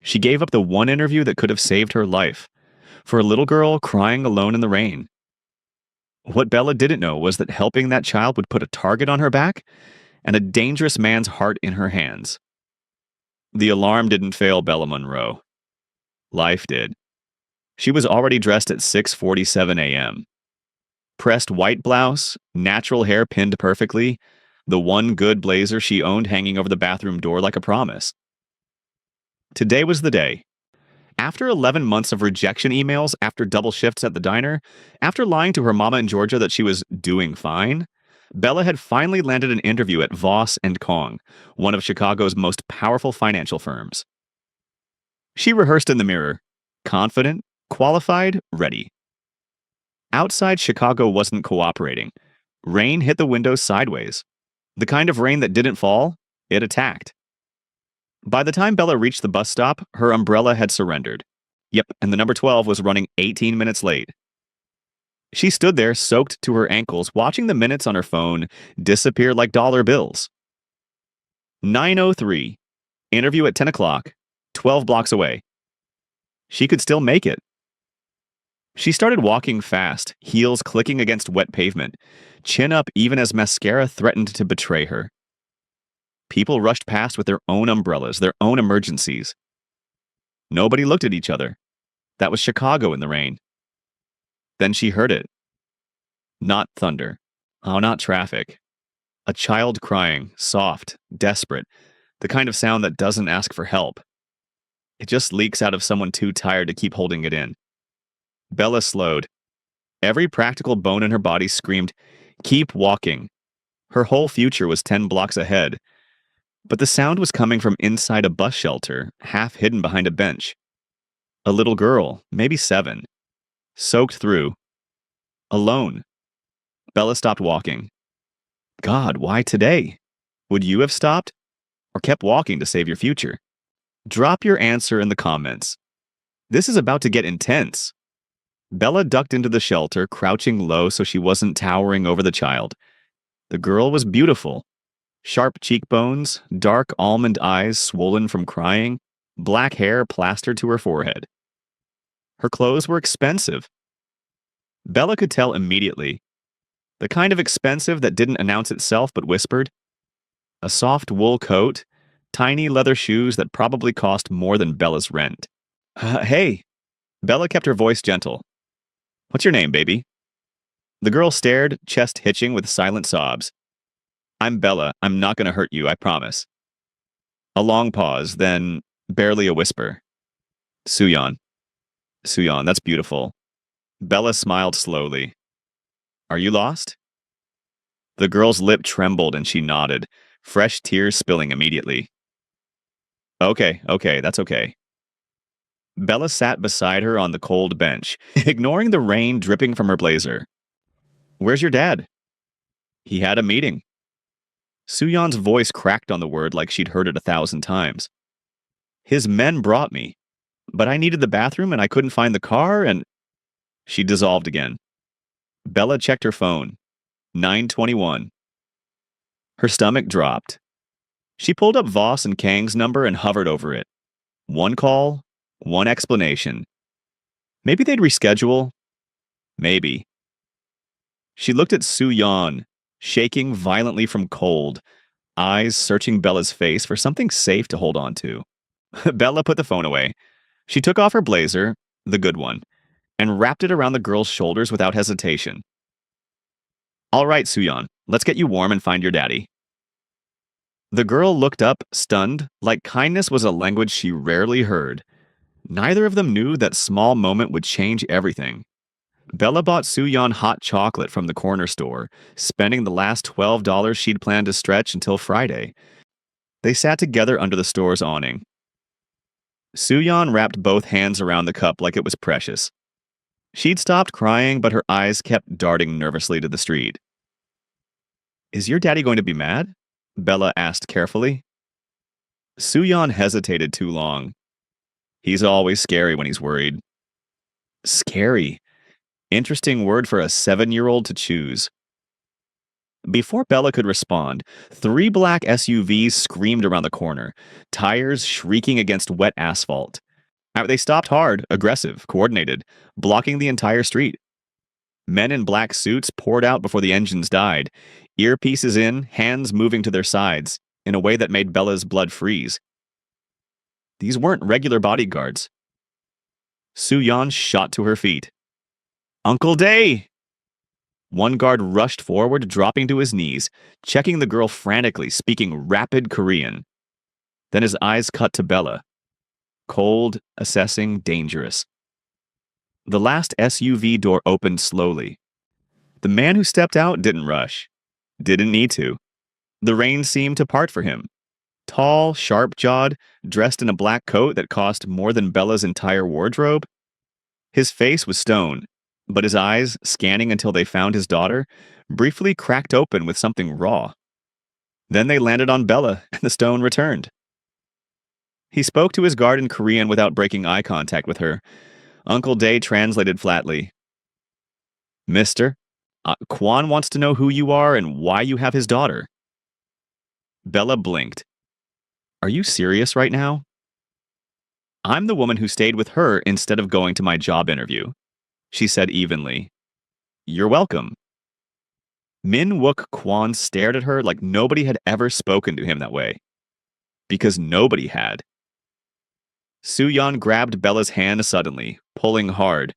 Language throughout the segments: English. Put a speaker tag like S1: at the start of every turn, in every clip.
S1: She gave up the one interview that could have saved her life for a little girl crying alone in the rain. What Bella didn't know was that helping that child would put a target on her back and a dangerous man's heart in her hands. The alarm didn't fail Bella Monroe. Life did. She was already dressed at 6:47 a.m. Pressed white blouse, natural hair pinned perfectly, the one good blazer she owned hanging over the bathroom door like a promise. Today was the day. After 11 months of rejection emails, after double shifts at the diner, after lying to her mama in Georgia that she was doing fine, Bella had finally landed an interview at Voss and Kong, one of Chicago's most powerful financial firms. She rehearsed in the mirror, confident, qualified, ready. Outside, Chicago wasn't cooperating. Rain hit the windows sideways. The kind of rain that didn't fall, it attacked. By the time Bella reached the bus stop, her umbrella had surrendered. Yep, and the number 12 was running 18 minutes late. She stood there, soaked to her ankles, watching the minutes on her phone disappear like dollar bills. 9:03. Interview at 10 o'clock, 12 blocks away. She could still make it. She started walking fast, heels clicking against wet pavement, chin up even as mascara threatened to betray her. People rushed past with their own umbrellas, their own emergencies. Nobody looked at each other. That was Chicago in the rain. Then she heard it. Not thunder. Oh, not traffic. A child crying, soft, desperate, the kind of sound that doesn't ask for help. It just leaks out of someone too tired to keep holding it in. Bella slowed. Every practical bone in her body screamed, "Keep walking." Her whole future was 10 blocks ahead. But the sound was coming from inside a bus shelter, half hidden behind a bench. A little girl, maybe 7, soaked through. Alone. Bella stopped walking. God, why today? Would you have stopped? Or kept walking to save your future? Drop your answer in the comments. This is about to get intense. Bella ducked into the shelter, crouching low so she wasn't towering over the child. The girl was beautiful. Sharp cheekbones, dark almond eyes swollen from crying, black hair plastered to her forehead. Her clothes were expensive. Bella could tell immediately. The kind of expensive that didn't announce itself but whispered. A soft wool coat, tiny leather shoes that probably cost more than Bella's rent. Hey. Bella kept her voice gentle. What's your name, baby? The girl stared, chest hitching with silent sobs. I'm Bella. I'm not going to hurt you, I promise. A long pause, then barely a whisper. Suyon. Suyon, that's beautiful. Bella smiled slowly. Are you lost? The girl's lip trembled and she nodded, fresh tears spilling immediately. Okay, that's okay. Bella sat beside her on the cold bench, ignoring the rain dripping from her blazer. Where's your dad? He had a meeting. Suyon's voice cracked on the word like she'd heard it 1,000 times. His men brought me, but I needed the bathroom and I couldn't find the car and... She dissolved again. Bella checked her phone. 9:21. Her stomach dropped. She pulled up Voss and Kang's number and hovered over it. One call, one explanation. Maybe they'd reschedule. Maybe. She looked at Suyon, shaking violently from cold, eyes searching Bella's face for something safe to hold on to. Bella put the phone away. She took off her blazer, the good one, and wrapped it around the girl's shoulders without hesitation. All right, Suyon, let's get you warm and find your daddy. The girl looked up, stunned, like kindness was a language she rarely heard. Neither of them knew that small moment would change everything. Bella bought Suyon hot chocolate from the corner store, spending the last $12 she'd planned to stretch until Friday. They sat together under the store's awning. Suyon wrapped both hands around the cup like it was precious. She'd stopped crying, but her eyes kept darting nervously to the street. Is your daddy going to be mad? Bella asked carefully. Suyon hesitated too long. He's always scary when he's worried. Scary. Interesting word for a 7-year-old to choose. Before Bella could respond, three black SUVs screamed around the corner, tires shrieking against wet asphalt. They stopped hard, aggressive, coordinated, blocking the entire street. Men in black suits poured out before the engines died, earpieces in, hands moving to their sides, in a way that made Bella's blood freeze. These weren't regular bodyguards. Su-Yan shot to her feet. "Uncle Day!" One guard rushed forward, dropping to his knees, checking the girl frantically, speaking rapid Korean. Then his eyes cut to Bella. Cold, assessing, dangerous. The last SUV door opened slowly. The man who stepped out didn't rush. Didn't need to. The rain seemed to part for him. Tall, sharp-jawed, dressed in a black coat that cost more than Bella's entire wardrobe. His face was stone, but his eyes, scanning until they found his daughter, briefly cracked open with something raw. Then they landed on Bella, and the stone returned. He spoke to his guard in Korean without breaking eye contact with her. Uncle Day translated flatly. "Mister, Kwan wants to know who you are and why you have his daughter." Bella blinked. "Are you serious right now?" "I'm the woman who stayed with her instead of going to my job interview," she said evenly. "You're welcome." Min-wook Kwan stared at her like nobody had ever spoken to him that way. Because nobody had. Su-Yan grabbed Bella's hand suddenly, pulling hard.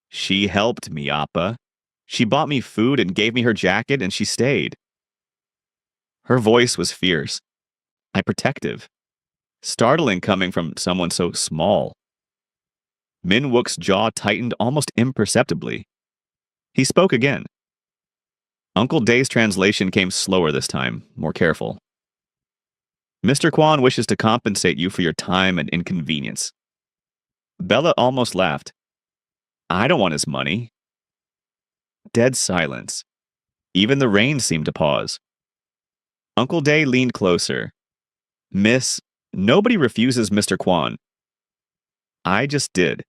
S1: "She helped me, Appa. She bought me food and gave me her jacket, and she stayed." Her voice was fierce, protective, startling coming from someone so small. Min-wook's jaw tightened almost imperceptibly. He spoke again. Uncle Day's translation came slower this time, more careful. "Mr. Kwan wishes to compensate you for your time and inconvenience." Bella almost laughed. "I don't want his money." Dead silence. Even the rain seemed to pause. Uncle Day leaned closer. "Miss, nobody refuses Mr. Kwan." "I just did."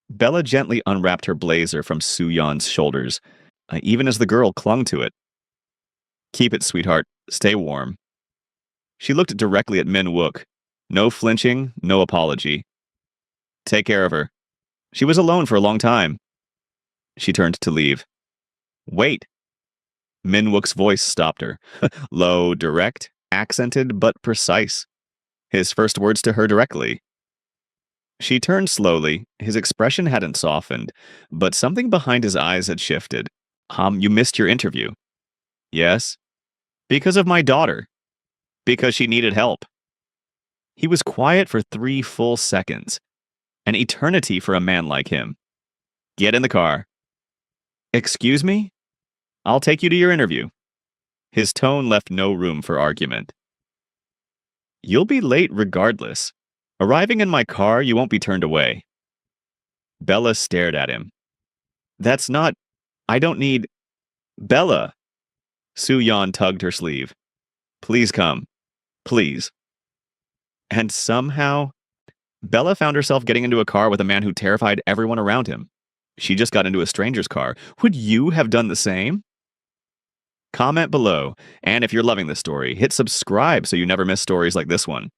S1: Bella gently unwrapped her blazer from Su-Yan's shoulders, even as the girl clung to it. "Keep it, sweetheart. Stay warm." She looked directly at Min-wook. No flinching, no apology. "Take care of her. She was alone for a long time." She turned to leave. "Wait." Min-wook's voice stopped her. Low, direct, accented, but precise. His first words to her directly. She turned slowly. His expression hadn't softened, but something behind his eyes had shifted. You missed your interview." "Yes." "Because of my daughter." "Because she needed help." He was quiet for 3 full seconds. An eternity for a man like him. "Get in the car." "Excuse me?" "I'll take you to your interview." His tone left no room for argument. "You'll be late regardless. Arriving in my car, you won't be turned away." Bella stared at him. "That's not... I don't need... Bella!" Su-Yan tugged her sleeve. "Please come. Please." And somehow, Bella found herself getting into a car with a man who terrified everyone around him. She just got into a stranger's car. Would you have done the same? Comment below, and if you're loving this story, hit subscribe so you never miss stories like this one.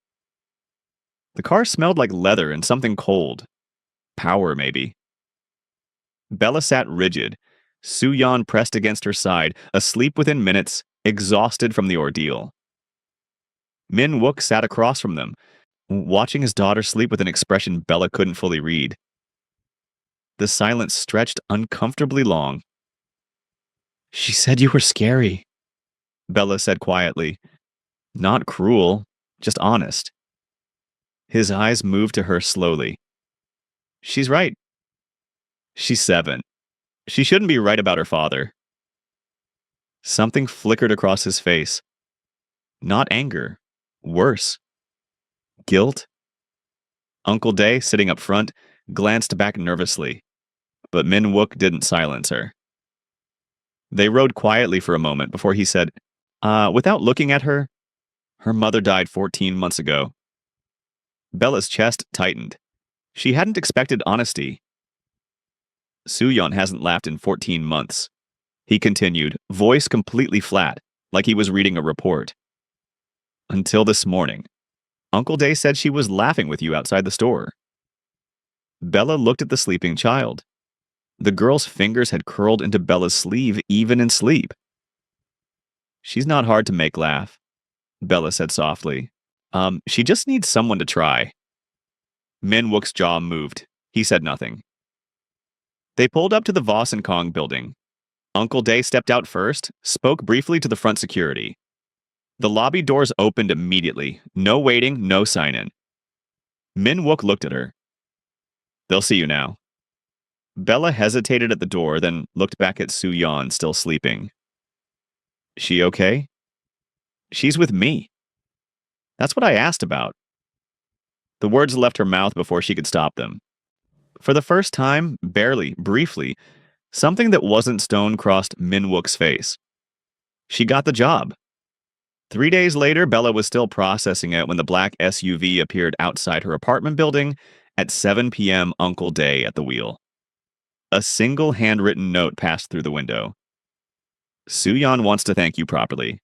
S1: The car smelled like leather and something cold. Power, maybe. Bella sat rigid. Su-Yan pressed against her side, asleep within minutes, exhausted from the ordeal. Min-wook sat across from them, watching his daughter sleep with an expression Bella couldn't fully read. The silence stretched uncomfortably long. "She said you were scary," Bella said quietly. Not cruel, just honest. His eyes moved to her slowly. "She's right. She's 7. She shouldn't be right about her father." Something flickered across his face. Not anger. Worse. Guilt. Uncle Day, sitting up front, glanced back nervously, but Min-wook didn't silence her. They rode quietly for a moment before he said, without looking at her, "Her mother died 14 months ago." Bella's chest tightened. She hadn't expected honesty. "Su-Yan hasn't laughed in 14 months. He continued, voice completely flat, like he was reading a report. Until this morning. Uncle Day said she was laughing with you outside the store. Bella looked at the sleeping child. The girl's fingers had curled into Bella's sleeve even in sleep. She's not hard to make laugh, Bella said softly. She just needs someone to try. Min Wook's jaw moved. He said nothing. They pulled up to the Voss and Kong building. Uncle Day stepped out first, spoke briefly to the front security. The lobby doors opened immediately. No waiting, no sign-in. Min Wook looked at her. They'll see you now. Bella hesitated at the door, then looked back at Soo Yeon, still sleeping. She okay? She's with me. That's what I asked about. The words left her mouth before she could stop them. For the first time, barely, briefly, something that wasn't stone crossed Min Wook's face. She got the job. 3 days later, Bella was still processing it when the black SUV appeared outside her apartment building at 7 p.m. Uncle Day at the wheel. A single handwritten note passed through the window. Soo Yeon wants to thank you properly.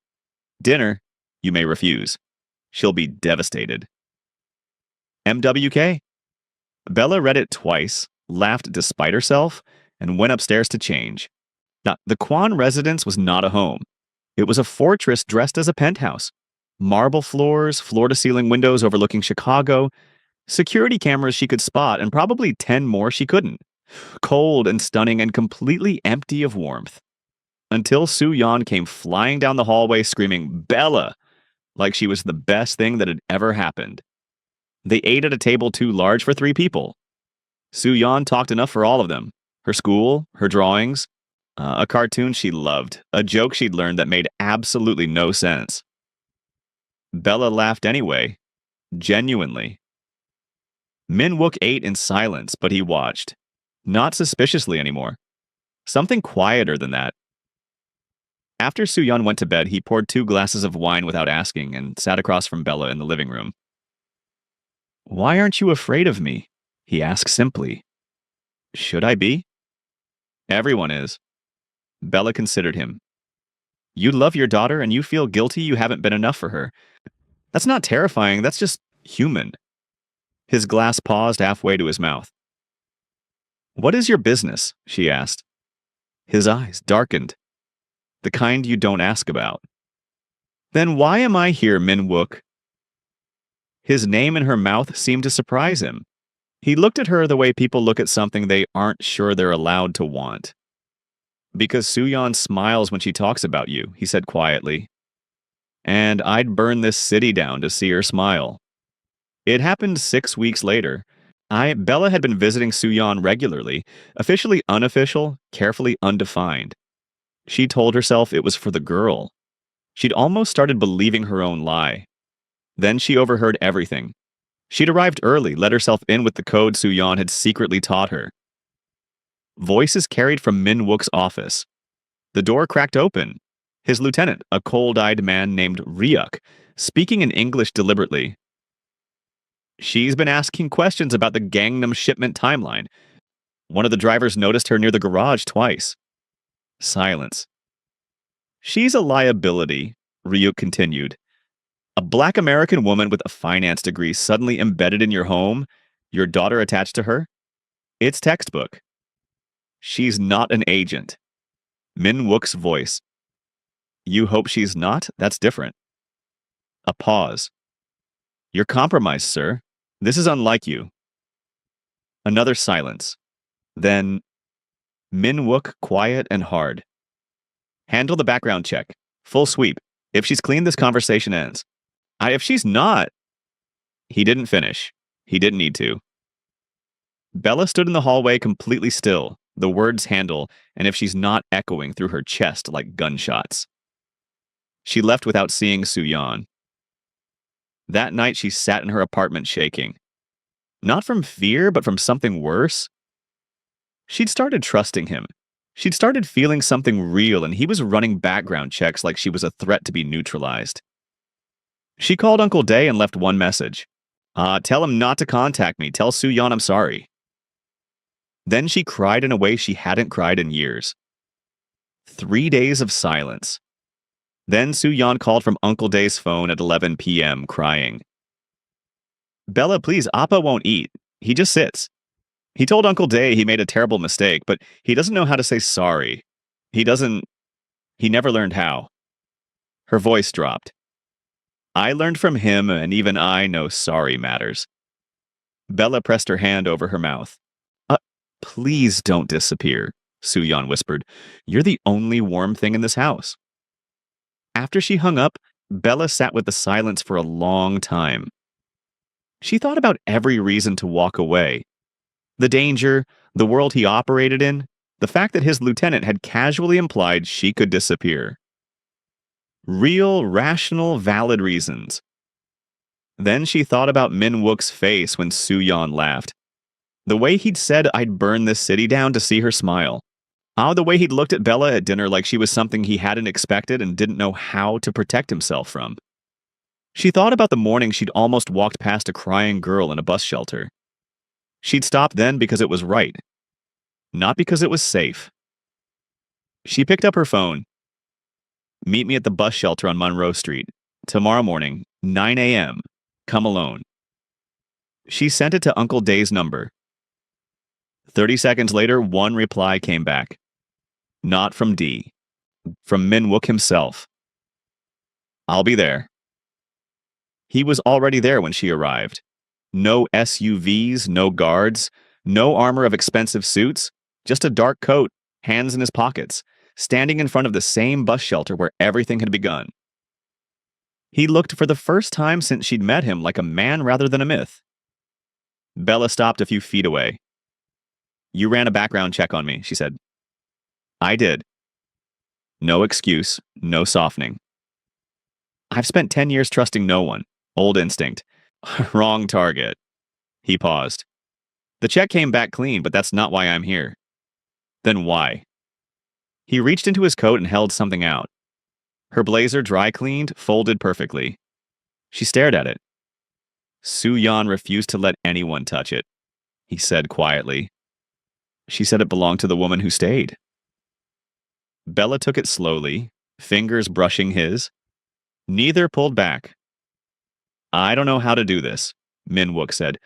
S1: Dinner, you may refuse. She'll be devastated. MWK. Bella read it twice, laughed despite herself, and went upstairs to change. Now, the Kwan residence was not a home. It was a fortress dressed as a penthouse. Marble floors, floor-to-ceiling windows overlooking Chicago, security cameras she could spot, and probably 10 more she couldn't. Cold and stunning and completely empty of warmth. Until Soo Yeon came flying down the hallway screaming, Bella! Like she was the best thing that had ever happened. They ate at a table too large for 3 people. Soo Yeon talked enough for all of them. Her school, her drawings, a cartoon she loved, a joke she'd learned that made absolutely no sense. Bella laughed anyway. Genuinely. Min Wook ate in silence, but he watched. Not suspiciously anymore. Something quieter than that. After Soo Yeon went to bed, he poured 2 glasses of wine without asking and sat across from Bella in the living room. Why aren't you afraid of me? He asked simply. Should I be? Everyone is. Bella considered him. You love your daughter and you feel guilty you haven't been enough for her. That's not terrifying, that's just human. His glass paused halfway to his mouth. What is your business? She asked. His eyes darkened. The kind you don't ask about. Then why am I here, Min Wook? His name in her mouth seemed to surprise him. He looked at her the way people look at something they aren't sure they're allowed to want. Because Soo Yeon smiles when she talks about you, he said quietly. And I'd burn this city down to see her smile. It happened 6 weeks later. Bella had been visiting Soo Yeon regularly, officially unofficial, carefully undefined. She told herself it was for the girl. She'd almost started believing her own lie. Then she overheard everything. She'd arrived early, let herself in with the code Soo Yeon had secretly taught her. Voices carried from Min Wook's office. The door cracked open. His lieutenant, a cold-eyed man named Ryuk, speaking in English deliberately. She's been asking questions about the Gangnam shipment timeline. One of the drivers noticed her near the garage twice. Silence. She's a liability, Ryuk continued. A black American woman with a finance degree suddenly embedded in your home, your daughter attached to her? It's textbook. She's not an agent. Min Wook's voice. You hope she's not? That's different. A pause. You're compromised, sir. This is unlike you. Another silence. Then, Min Wook quiet and hard. Handle the background check. Full sweep. If she's clean, this conversation ends. If she's not... He didn't finish. He didn't need to. Bella stood in the hallway completely still, the words handle, and if she's not echoing through her chest like gunshots. She left without seeing Soo Yeon. That night she sat in her apartment shaking. Not from fear, but from something worse. She'd started trusting him. She'd started feeling something real, and he was running background checks like she was a threat to be neutralized. She called Uncle Day and left one message. Tell him not to contact me. Tell Soo Yeon I'm sorry. Then she cried in a way she hadn't cried in years. 3 days of silence. Then Soo-yeon called from Uncle Dae's phone at 11 p.m., crying. Bella, please, Appa won't eat. He just sits. He told Uncle Dae he made a terrible mistake, but he doesn't know how to say sorry. He never learned how. Her voice dropped. I learned from him, and even I know sorry matters. Bella pressed her hand over her mouth. Uh, please don't disappear, Soo-yeon whispered. You're the only warm thing in this house. After she hung up, Bella sat with the silence for a long time. She thought about every reason to walk away. The danger, the world he operated in, the fact that his lieutenant had casually implied she could disappear. Real, rational, valid reasons. Then she thought about Min-wook's face when Soo-yeon laughed. The way he'd said I'd burn this city down to see her smile. The way he'd looked at Bella at dinner like she was something he hadn't expected and didn't know how to protect himself from. She thought about the morning she'd almost walked past a crying girl in a bus shelter. She'd stopped then because it was right, not because it was safe. She picked up her phone. Meet me at the bus shelter on Monroe Street. Tomorrow morning, 9 a.m. Come alone. She sent it to Uncle Dae's number. 30 seconds later, one reply came back. Not from D. From Min-wook himself. I'll be there. He was already there when she arrived. No SUVs, no guards, no armor of expensive suits, just a dark coat, hands in his pockets, standing in front of the same bus shelter where everything had begun. He looked for the first time since she'd met him like a man rather than a myth. Bella stopped a few feet away. You ran a background check on me, she said. I did. No excuse, no softening. I've spent 10 years trusting no one. Old instinct. Wrong target. He paused. The check came back clean, but that's not why I'm here. Then why? He reached into his coat and held something out. Her blazer, dry cleaned, folded perfectly. She stared at it. Soo-yeon refused to let anyone touch it, he said quietly. She said it belonged to the woman who stayed. Bella took it slowly, fingers brushing his. Neither pulled back. I don't know how to do this, Min-wook said.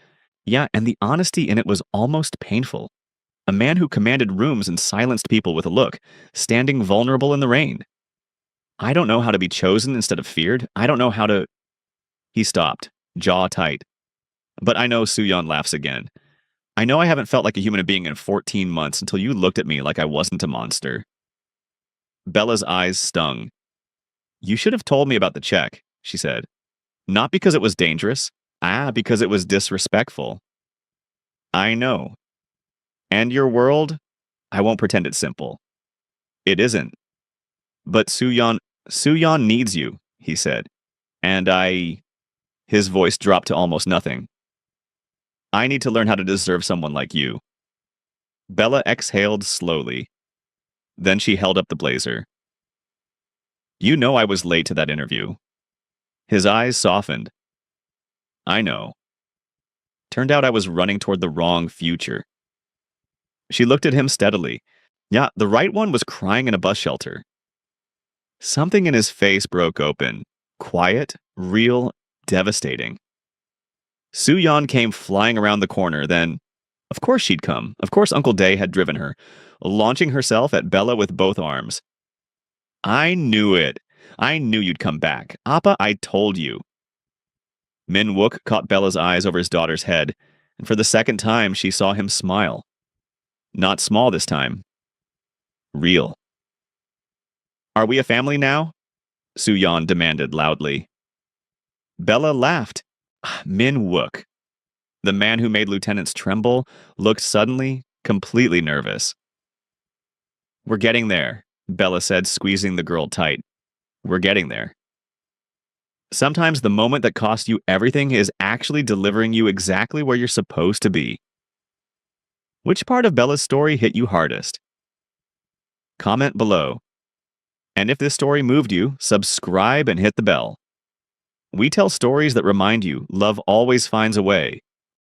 S1: Yeah, and the honesty in it was almost painful. A man who commanded rooms and silenced people with a look, standing vulnerable in the rain. I don't know how to be chosen instead of feared. I don't know how to... He stopped, jaw tight. But I know Soo-yeon laughs again. I know I haven't felt like a human being in 14 months until you looked at me like I wasn't a monster. Bella's eyes stung. You should have told me about the check, she said. Not because it was dangerous. Because it was disrespectful. I know. And your world? I won't pretend it's simple. It isn't. But Soo-yeon needs you, he said. And His voice dropped to almost nothing. I need to learn how to deserve someone like you. Bella exhaled slowly. Then she held up the blazer. You know I was late to that interview. His eyes softened. I know. Turned out I was running toward the wrong future. She looked at him steadily. Yeah, the right one was crying in a bus shelter. Something in his face broke open. Quiet, real, devastating. Soo-yeon came flying around the corner, then... Of course she'd come. Of course Uncle Dae had driven her, launching herself at Bella with both arms. I knew it. I knew you'd come back. Appa, I told you. Min-wook caught Bella's eyes over his daughter's head, and for the second time she saw him smile. Not small this time. Real. Are we a family now? Soo-yeon demanded loudly. Bella laughed. Min-wook. The man who made lieutenants tremble looked suddenly, completely nervous. We're getting there, Bella said, squeezing the girl tight. We're getting there. Sometimes the moment that costs you everything is actually delivering you exactly where you're supposed to be. Which part of Bella's story hit you hardest? Comment below. And if this story moved you, subscribe and hit the bell. We tell stories that remind you love always finds a way.